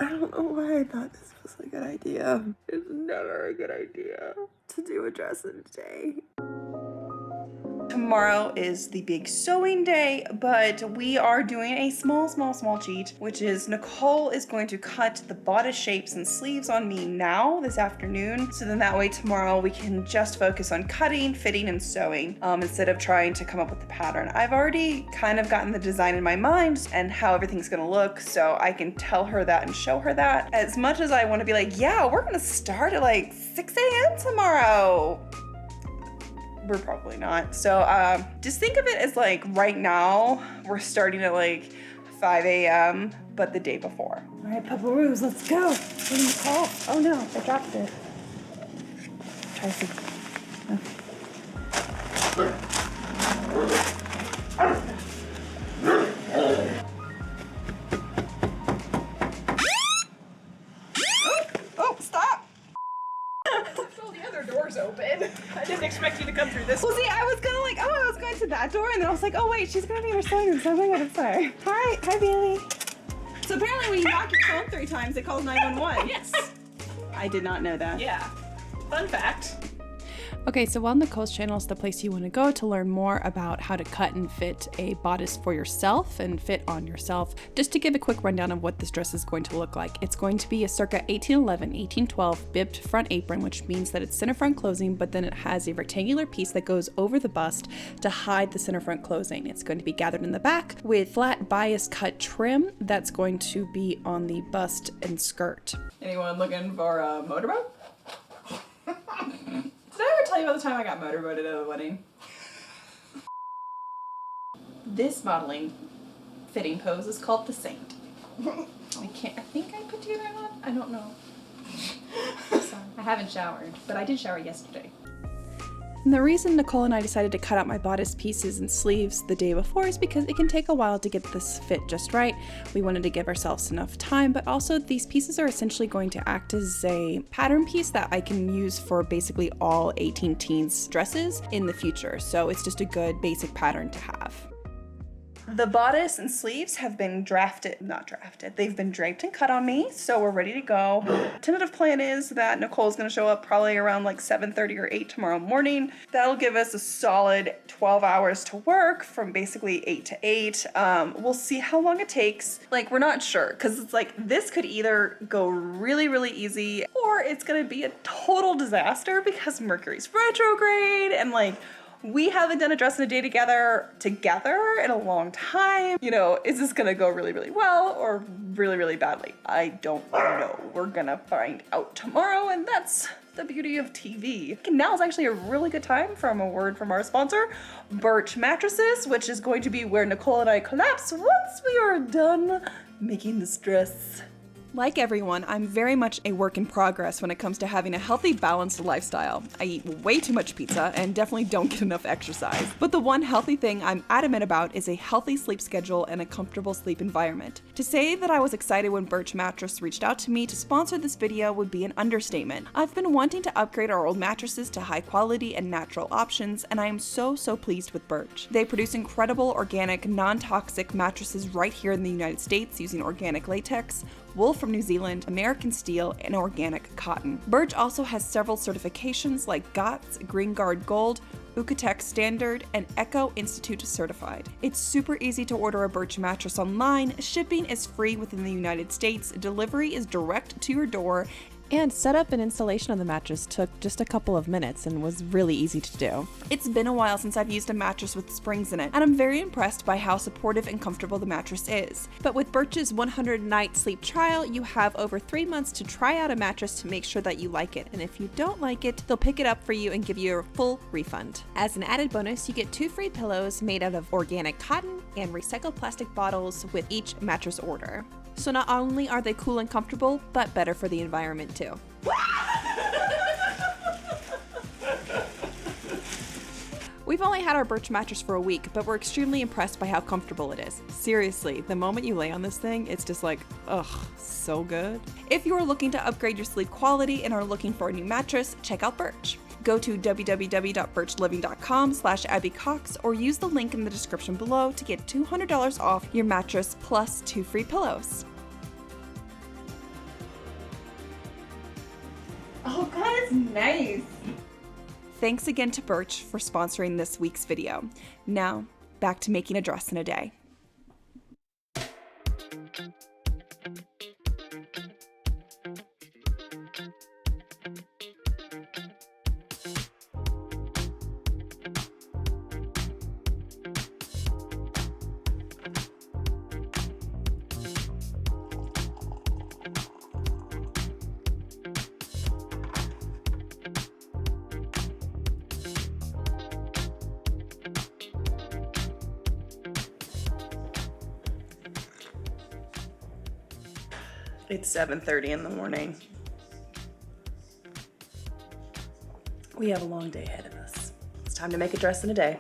I don't know why I thought this was a good idea. It's never a good idea to do a dress in a day. Tomorrow is the big sewing day, but we are doing a small cheat, which is Nicole is going to cut the bodice shapes and sleeves on me now this afternoon. So then that way tomorrow we can just focus on cutting, fitting, and sewing instead of trying to come up with the pattern. I've already kind of gotten the design in my mind and how everything's gonna look, so I can tell her that and show her that. As much as I wanna be like, yeah, we're gonna start at like 6 a.m. tomorrow. We're probably not. So just think of it as like right now, we're starting at like 5 a.m., but the day before. All right, Pepperoos, let's go. What do you call? Oh no, I dropped it. Try to see. Oh, stop. All the other doors open. I didn't expect you to come through this. Well, see, I was gonna like, oh, I was going to that door, and then I was like, oh wait, she's gonna be in her sewing room, so I'm gonna go to sorry. Hi, Bailey. So apparently when you knock your phone 3 times, it calls 911. Yes. I did not know that. Yeah. Fun fact. Okay, so while Nicole's channel is the place you want to go to learn more about how to cut and fit a bodice for yourself and fit on yourself, just to give a quick rundown of what this dress is going to look like. It's going to be a circa 1811, 1812 bibbed front apron, which means that it's center front closing, but then it has a rectangular piece that goes over the bust to hide the center front closing. It's going to be gathered in the back with flat bias cut trim that's going to be on the bust and skirt. Anyone looking for a motorboat? Did I ever tell you about the time I got motorboated at a wedding? This modeling fitting pose is called the Saint. I think I put together a lot. I don't know. So, I haven't showered, but I did shower yesterday. And the reason Nicole and I decided to cut out my bodice pieces and sleeves the day before is because it can take a while to get this fit just right. We wanted to give ourselves enough time, but also these pieces are essentially going to act as a pattern piece that I can use for basically all 18 teens dresses in the future. So it's just a good basic pattern to have. The bodice and sleeves have been they've been draped and cut on me, so we're ready to go. Tentative plan is that Nicole's gonna show up probably around like 7:30 or 8 tomorrow morning. That'll give us a solid 12 hours to work from basically 8 to 8. We'll see how long it takes. Like, we're not sure, because it's like this could either go really easy or it's gonna be a total disaster because Mercury's retrograde and like we haven't done a dress in a day together in a long time. You know, is this gonna go really well or really badly? I don't know. We're gonna find out tomorrow, and that's the beauty of TV. Now is actually a really good time from a word from our sponsor, Birch Mattresses, which is going to be where Nicole and I collapse once we are done making this dress. Like everyone, I'm very much a work in progress when it comes to having a healthy, balanced lifestyle. I eat way too much pizza and definitely don't get enough exercise. But the one healthy thing I'm adamant about is a healthy sleep schedule and a comfortable sleep environment. To say that I was excited when Birch Mattress reached out to me to sponsor this video would be an understatement. I've been wanting to upgrade our old mattresses to high quality and natural options, and I am so pleased with Birch. They produce incredible organic, non-toxic mattresses right here in the United States using organic latex, wool from New Zealand, American steel, and organic cotton. Birch also has several certifications like GOTS, Green Guard Gold, Ucatech Standard, and Eco Institute certified. It's super easy to order a Birch mattress online, shipping is free within the United States, delivery is direct to your door, and setup and installation of the mattress took just a couple of minutes and was really easy to do. It's been a while since I've used a mattress with springs in it, and I'm very impressed by how supportive and comfortable the mattress is. But with Birch's 100-night sleep trial, you have over 3 months to try out a mattress to make sure that you like it, and if you don't like it, they'll pick it up for you and give you a full refund. As an added bonus, you get 2 free pillows made out of organic cotton and recycled plastic bottles with each mattress order. So not only are they cool and comfortable, but better for the environment too. We've only had our Birch mattress for a week, but we're extremely impressed by how comfortable it is. Seriously, the moment you lay on this thing, it's just like, ugh, so good. If you are looking to upgrade your sleep quality and are looking for a new mattress, check out Birch. Go to www.birchliving.com/AbbyCox or use the link in the description below to get $200 off your mattress plus 2 free pillows. Oh God, it's nice. Thanks again to Birch for sponsoring this week's video. Now, back to making a dress in a day. It's 7:30 in the morning. We have a long day ahead of us. It's time to make a dress in a day.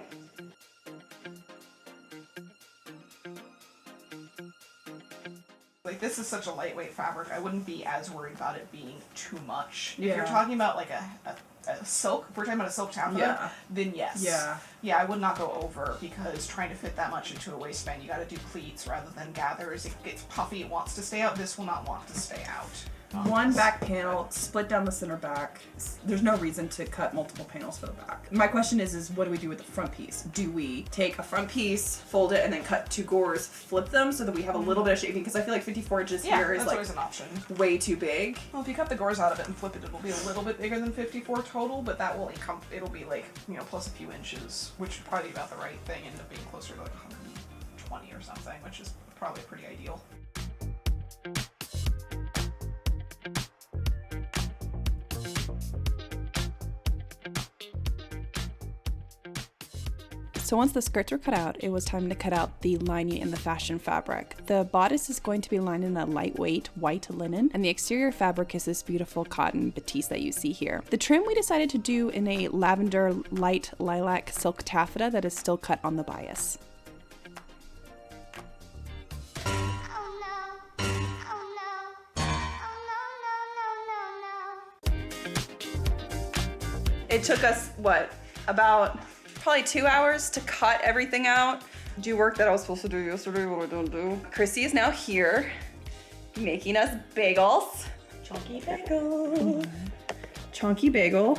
Like, this is such a lightweight fabric, I wouldn't be as worried about it being too much. If you're talking about like a silk, if we're talking about a silk taffeta, then yes. Yeah, I would not go over, because trying to fit that much into a waistband, you gotta do pleats rather than gathers. It gets puffy, it wants to stay out. This will not want to stay out. One back panel, split down the center back. There's no reason to cut multiple panels for the back. My question is what do we do with the front piece? Do we take a front piece, fold it, and then cut two gores, flip them so that we have a little bit of shaping? Because I feel like 54 inches here is that's like always an option. way too big. Well, if you cut the gores out of it and flip it, it'll be a little bit bigger than 54 total, but that will it'll be like, you know, plus a few inches, which would probably be about the right thing, end up being closer to like 120 or something, which is probably pretty ideal. So once the skirts were cut out, it was time to cut out the lining and the fashion fabric. The bodice is going to be lined in a lightweight white linen, and the exterior fabric is this beautiful cotton batiste that you see here. The trim we decided to do in a lavender light lilac silk taffeta that is still cut on the bias. It took us, what, about probably 2 hours to cut everything out, do work that I was supposed to do yesterday, but I don't do. Chrissy is now here, making us bagels. Chunky bagel. Chunky bagel.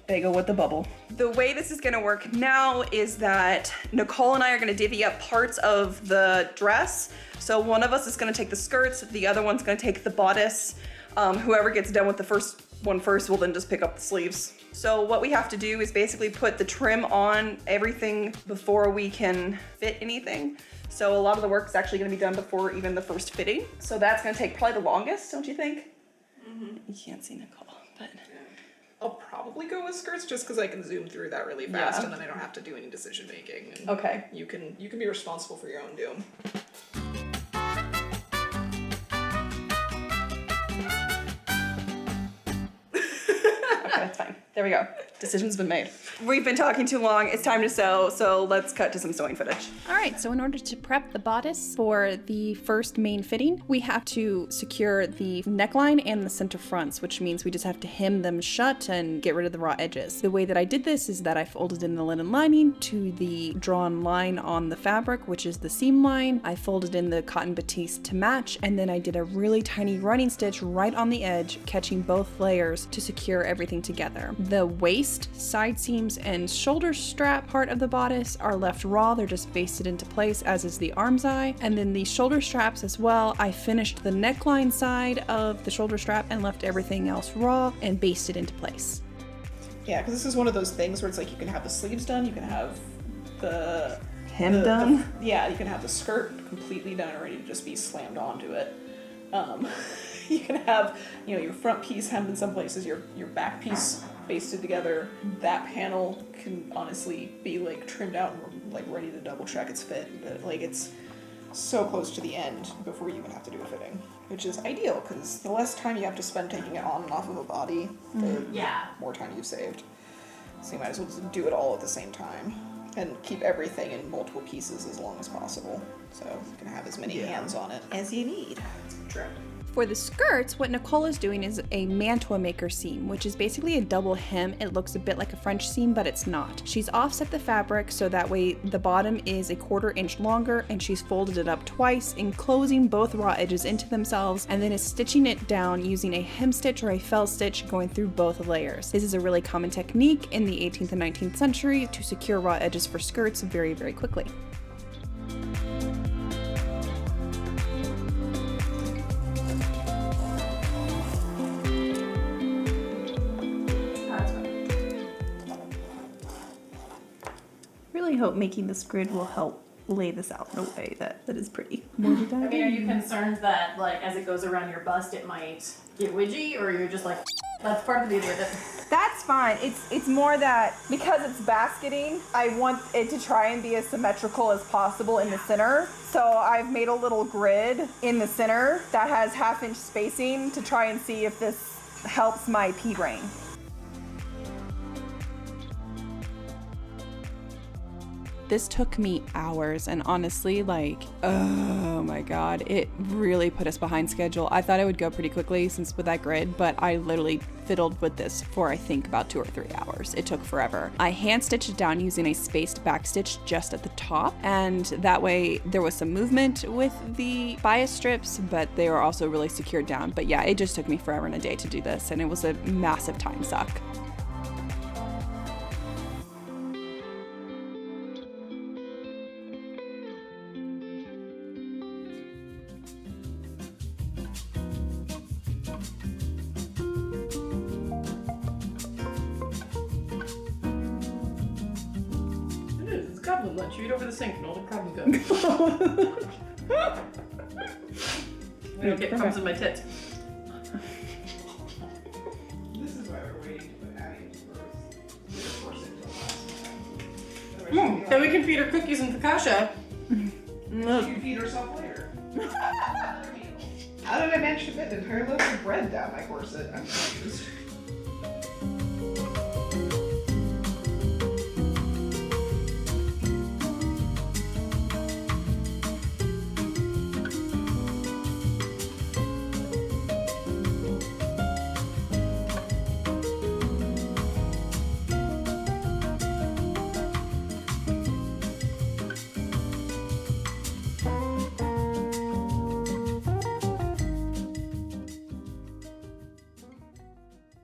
Bagel with the bubble. The way this is gonna work now is that Nicole and I are gonna divvy up parts of the dress. So one of us is gonna take the skirts, the other one's gonna take the bodice. Whoever gets done with the first one first will then just pick up the sleeves. So what we have to do is basically put the trim on everything before we can fit anything. So a lot of the work is actually gonna be done before even the first fitting. So that's gonna take probably the longest, don't you think? Mm-hmm. You can't see Nicole, but. I'll probably go with skirts just because I can zoom through that really fast and then I don't have to do any decision making. And okay. You can be responsible for your own doom. Okay, that's fine. There we go. Decision's been made. We've been talking too long. It's time to sew, so let's cut to some sewing footage. All right, so in order to prep the bodice for the first main fitting, we have to secure the neckline and the center fronts, which means we just have to hem them shut and get rid of the raw edges. The way that I did this is that I folded in the linen lining to the drawn line on the fabric, which is the seam line. I folded in the cotton batiste to match, and then I did a really tiny running stitch right on the edge, catching both layers to secure everything together. The waist, side seams, and shoulder strap part of the bodice are left raw. They're just basted into place, as is the arm's eye. And then the shoulder straps as well, I finished the neckline side of the shoulder strap and left everything else raw and basted into place. Yeah, because this is one of those things where it's like you can have the sleeves done, you can have the Hem done? yeah, you can have the skirt completely done and ready to just be slammed onto it. You can have, you know, your front piece hemmed in some places, your back piece basted together. That panel can honestly be like trimmed out and like ready to double check its fit, but like it's so close to the end before you even have to do a fitting, which is ideal because the less time you have to spend taking it on and off of a body, the more time you've saved. So you might as well just do it all at the same time and keep everything in multiple pieces as long as possible. So you can have as many hands on it as you need. True. For the skirts, what Nicole is doing is a mantua maker seam, which is basically a double hem. It looks a bit like a French seam, but it's not. She's offset the fabric so that way the bottom is a 1/4 inch longer, and she's folded it up twice, enclosing both raw edges into themselves, and then is stitching it down using a hem stitch or a fell stitch going through both layers. This is a really common technique in the 18th and 19th century to secure raw edges for skirts very, very quickly. Really hope making this grid will help lay this out in a way that is pretty. I mean, are you concerned that, like, as it goes around your bust, it might get widgy, or you're just like, that's part of the beauty of it? That's fine. It's more that because it's basketing, I want it to try and be as symmetrical as possible in the center. So I've made a little grid in the center that has 1/2 inch spacing to try and see if this helps my pea brain. This took me hours, and honestly, like, oh my god, it really put us behind schedule. I thought it would go pretty quickly since with that grid, but I literally fiddled with this for I think about 2 or 3 hours. It took forever. I hand stitched it down using a spaced backstitch just at the top, and that way there was some movement with the bias strips, but they were also really secured down. But yeah, it just took me forever and a day to do this, and it was a massive time suck. Goblin lunch. You eat over the sink and all the problems go. I don't get crumbs in my tits. This is why we're waiting to put Abby first. Then we can feed her cookies and focaccia. You feed herself later. How did I manage to fit an entire loaf of bread down my corset? I'm confused.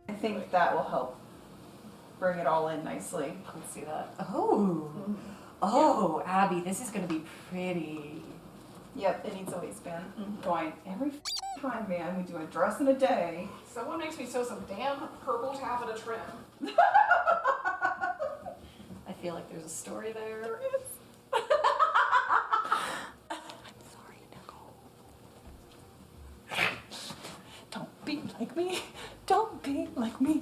I think that will help bring it all in nicely. Let's see that. Oh. Oh, Abby, this is gonna be pretty. Yep, it needs a waistband. Going every time, man. We do a dress in a day. Someone makes me sew some damn purple taffeta trim. I feel like there's a story there. There is. I'm sorry, Nicole. Don't be like me. Don't be like me.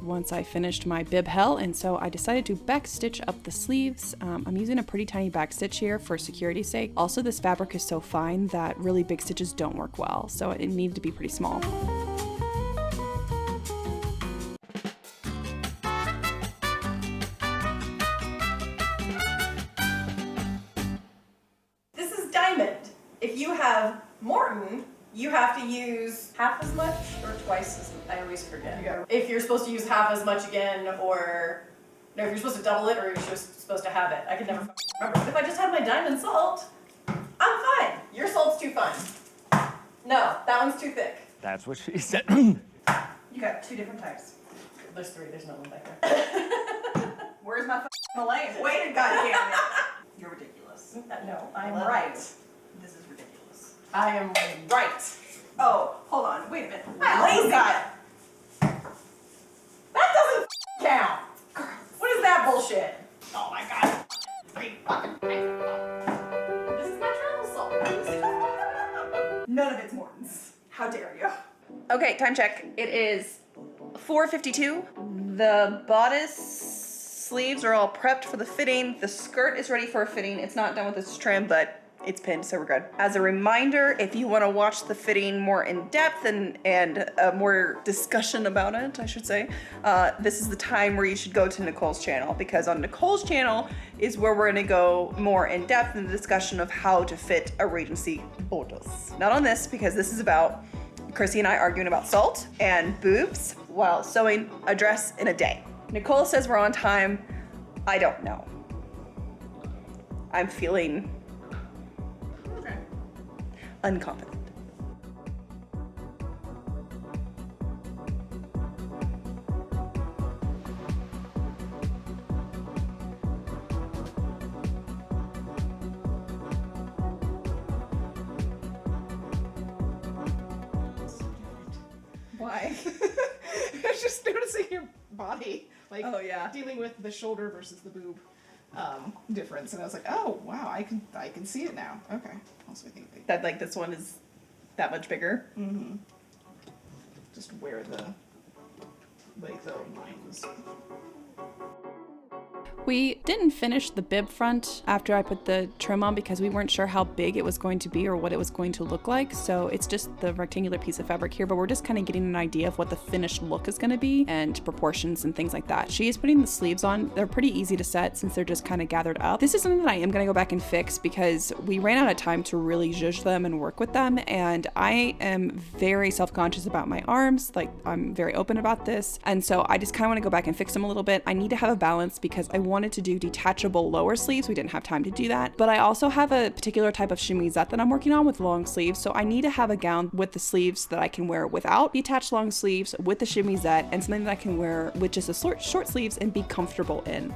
Once I finished my bib hell, and so I decided to backstitch up the sleeves. I'm using a pretty tiny backstitch here for security's sake. Also, this fabric is so fine that really big stitches don't work well, so it needed to be pretty small. This is diamond. If you have Morton, you have to use half as much or twice as much. I always forget. If you're supposed to use half as much again, or no, if you're supposed to double it or you're just supposed to have it. I can never remember. But if I just have my diamond salt, I'm fine. Your salt's too fine. No, that one's too thick. That's what she said. You got 2 different types. There's 3. There's no one back there. Where's my Malay? Wait a goddamn minute. You're ridiculous. No, I'm love right. This is ridiculous. I am right. Oh, hold on. Wait a minute. Lazy. That doesn't count. What is that bullshit? Oh my god. This is my travel salt. None of it's Morton's. How dare you? Okay, time check. It is 4:52. The bodice sleeves are all prepped for the fitting. The skirt is ready for a fitting. It's not done with its trim, but it's pinned, so we're good. As a reminder, if you want to watch the fitting more in depth and more discussion about it, I should say, this is the time where you should go to Nicole's channel, because on Nicole's channel is where we're going to go more in depth in the discussion of how to fit a Regency bodice. Not on this, because this is about Chrissy and I arguing about salt and boobs while sewing a dress in a day. Nicole says we're on time. I don't know. I'm feeling Okay. unconfident. Why? I was just noticing your body, like Oh, yeah. dealing with the shoulder versus the boob difference, and I was like, oh wow, I can see it now. Okay. Also, I think That like this one is that much bigger. just where the line was. We didn't finish the bib front after I put the trim on because we weren't sure how big it was going to be or what it was going to look like. So it's just the rectangular piece of fabric here, but we're just kind of getting an idea of what the finished look is going to be and proportions and things like that. She is putting the sleeves on. They're pretty easy to set since they're just kind of gathered up. This is something that I am going to go back and fix because we ran out of time to really zhuzh them and work with them. And I am very self-conscious about my arms. Like, I'm very open about this. And so I just kind of want to go back and fix them a little bit. I need to have a balance because I wanted to do detachable lower sleeves. We didn't have time to do that. But I also have a particular type of chemisette that I'm working on with long sleeves. So I need to have a gown with the sleeves that I can wear without detached long sleeves, with the chemisette, and something that I can wear with just a short sleeves and be comfortable in.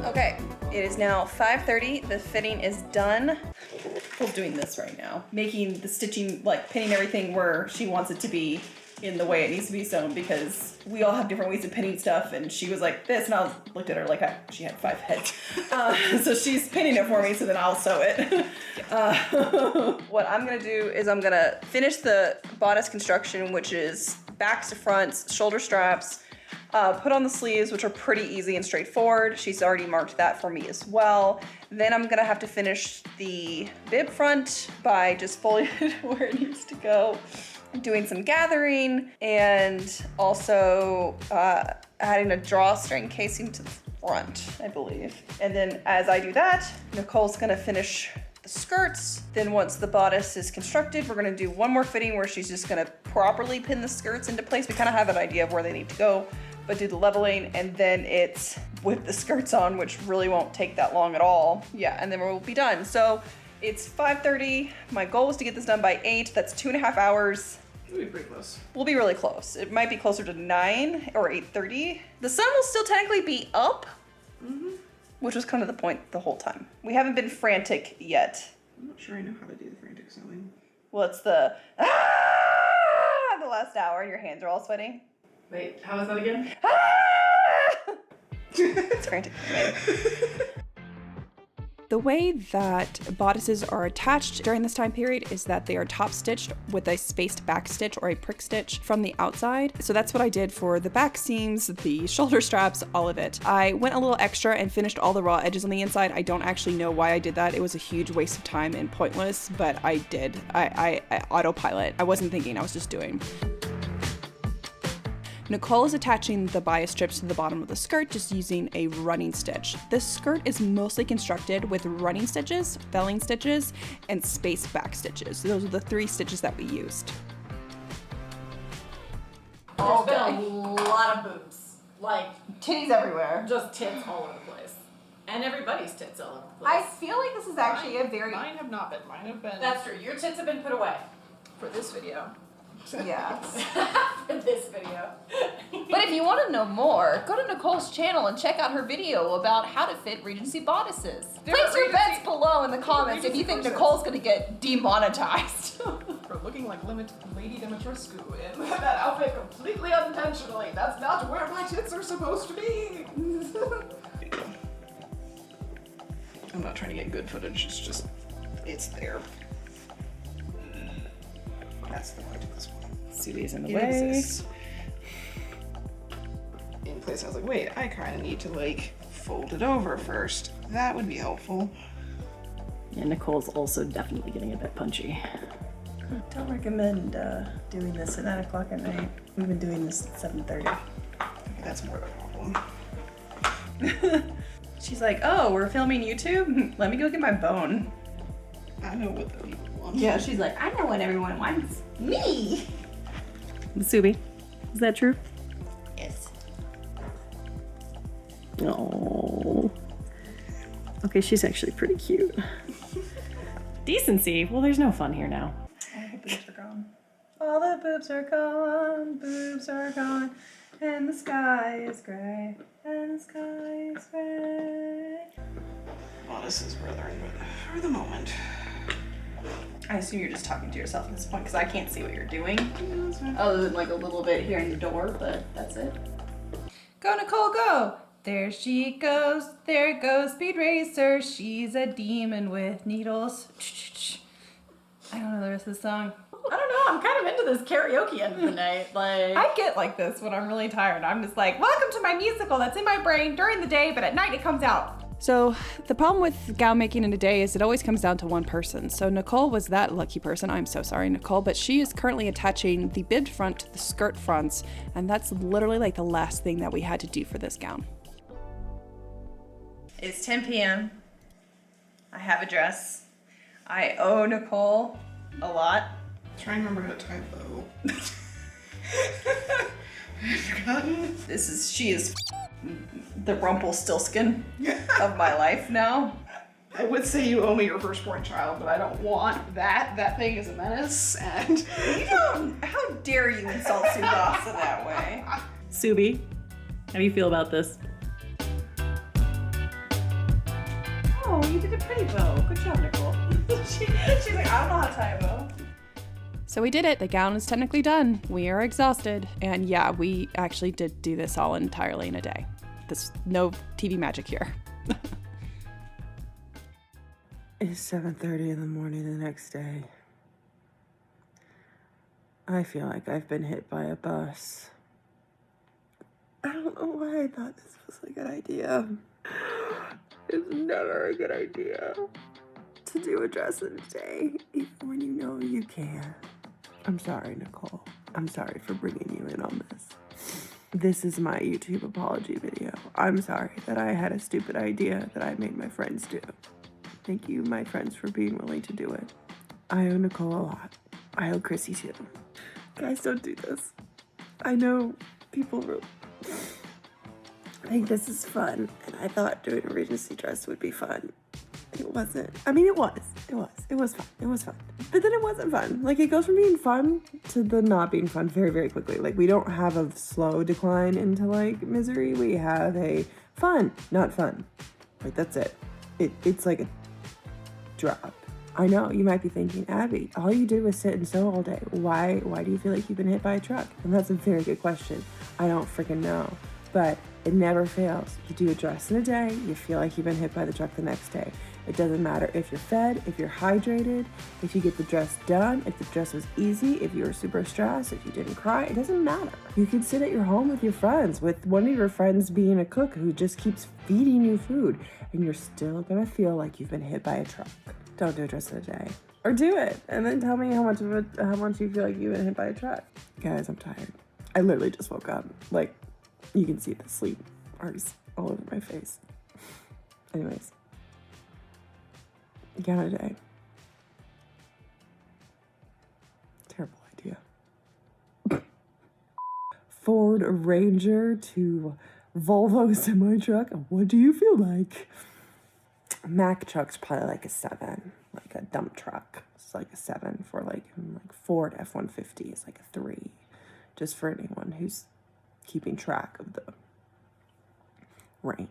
Okay, it is now 5:30. The fitting is done. Nicole's doing this right now, making the stitching, like pinning everything where she wants it to be in the way it needs to be sewn, because we all have different ways of pinning stuff, and she was like this, and I looked at her like she had 5 heads. So she's pinning it for me, so then I'll sew it. What I'm gonna do is I'm gonna finish the bodice construction, which is backs to fronts, shoulder straps, put on the sleeves, which are pretty easy and straightforward. She's already marked that for me as well. Then I'm gonna have to finish the bib front by just folding it where it needs to go, doing some gathering, and also adding a drawstring casing to the front, I believe. And then as I do that, Nicole's gonna finish the skirts. Then once the bodice is constructed, we're gonna do one more fitting where she's just gonna properly pin the skirts into place. We kind of have an idea of where they need to go, but do the leveling, and then it's with the skirts on, which really won't take that long at all. Yeah, and then we'll be done. So it's 5:30. My goal was to get this done by 8. That's 2.5 hours. We'll be pretty close. We'll be really close. It might be closer to 9 or 8:30. The sun will still technically be up, which was kind of the point the whole time. We haven't been frantic yet. I'm not sure I know how to do the frantic sewing. Well, it's the last hour and your hands are all sweaty. Wait, how was that again? It's frantic. The way that bodices are attached during this time period is that they are top stitched with a spaced back stitch or a prick stitch from the outside. So that's what I did for the back seams, the shoulder straps, all of it. I went a little extra and finished all the raw edges on the inside. I don't actually know why I did that. It was a huge waste of time and pointless, but I did. I autopilot. I wasn't thinking, I was just doing. Nicole is attaching the bias strips to the bottom of the skirt just using a running stitch. This skirt is mostly constructed with running stitches, felling stitches, and spaced back stitches. Those are the 3 stitches that we used. There's been a lot of boobs. Like, Titties everywhere. just tits all over the place. And everybody's tits all over the I place. feel like this is actually a very Mine have not been. Mine have been That's true. Your tits have been put away for this video. yeah. for this video. But if you want to know more, go to Nicole's channel and check out her video about how to fit Regency bodices. Place your bets below in the comments if you think Nicole's gonna get demonetized. For looking like Lady Dimitrescu in that outfit completely unintentionally. That's not where my tits are supposed to be. I'm not trying to get good footage. It's just, it's there. That's the point of this one. Sudi's in the It way. exists. In place, I was like, wait, I kind of need to like fold it over first. That would be helpful. And Nicole's also definitely getting a bit punchy. Don't recommend doing this at 9 o'clock at night. We've been doing this at 7:30. Okay, that's more of a problem. She's like, oh, we're filming YouTube? Let me go get my bone. I know what the people want. Yeah, she's like, I know what everyone wants. Me! Subi, is that true? Yes. Oh. Okay, she's actually pretty cute. Decency? Well, there's no fun here now. All the boobs are gone. All the boobs are gone. Boobs are gone. And the sky is gray. And the sky is gray. Bodice is brethren, but for the moment. I assume you're just talking to yourself at this point because I can't see what you're doing. Other than like a little bit here in the door, but that's it. Go, Nicole, go! There she goes, there goes Speed Racer. She's a demon with needles. I don't know the rest of the song. I don't know, I'm kind of into this karaoke end of the night. Like, I get like this when I'm really tired. I'm just like, welcome to my musical that's in my brain during the day, but at night it comes out. So the problem with gown making in a day is it always comes down to one person. So Nicole was that lucky person. I'm so sorry, Nicole, but she is currently attaching the bib front to the skirt fronts, and that's literally like the last thing that we had to do for this gown. It's 10 p.m. I have a dress. I owe Nicole a lot. Try and remember how to tie a bow. I've forgotten. She is the Rumpelstiltskin of my life now. I would say you owe me your firstborn child, but I don't want that. That thing is a menace, and You don't, how dare you insult Subasa that way? Subi, how do you feel about this? Oh, you did a pretty bow. Good job, Nicole. She's like, I don't know how to tie a bow. So we did it. The gown is technically done. We are exhausted. And yeah, we actually did do this all entirely in a day. There's no TV magic here. It's 7:30 in the morning the next day. I feel like I've been hit by a bus. I don't know why I thought this was a good idea. It's never a good idea to do a dress in a day, even when you know you can. I'm sorry, Nicole. I'm sorry for bringing you in on this. This is my YouTube apology video. I'm sorry that I had a stupid idea that I made my friends do. Thank you, my friends, for being willing to do it. I owe Nicole a lot. I owe Chrissy too. Guys, don't do this. I know people think this is fun, and I thought doing a Regency dress would be fun. It wasn't. I mean, it was. It was fun. It was fun. But then it wasn't fun. Like, it goes from being fun to the not being fun very, very quickly. Like, we don't have a slow decline into, like, misery. We have a fun, not fun. Like, that's it. It's like a drop. I know, you might be thinking, Abby, all you did was sit and sew all day. Why do you feel like you've been hit by a truck? And that's a very good question. I don't freaking know. But it never fails. You do a dress in a day, you feel like you've been hit by the truck the next day. It doesn't matter if you're fed, if you're hydrated, if you get the dress done, if the dress was easy, if you were super stressed, if you didn't cry, it doesn't matter. You could sit at your home with your friends, with one of your friends being a cook who just keeps feeding you food, and you're still gonna feel like you've been hit by a truck. Don't do a dress in a day. Or do it, and then tell me how much you feel like you've been hit by a truck. Guys, I'm tired. I literally just woke up. Like, you can see the sleep marks all over my face. Anyways. Gown a day. Terrible idea. Ford Ranger to Volvo semi-truck. What do you feel like? Mack truck's probably like a 7, like a dump truck. It's like a 7 for like Ford F-150 is like a 3. Just for anyone who's keeping track of the range.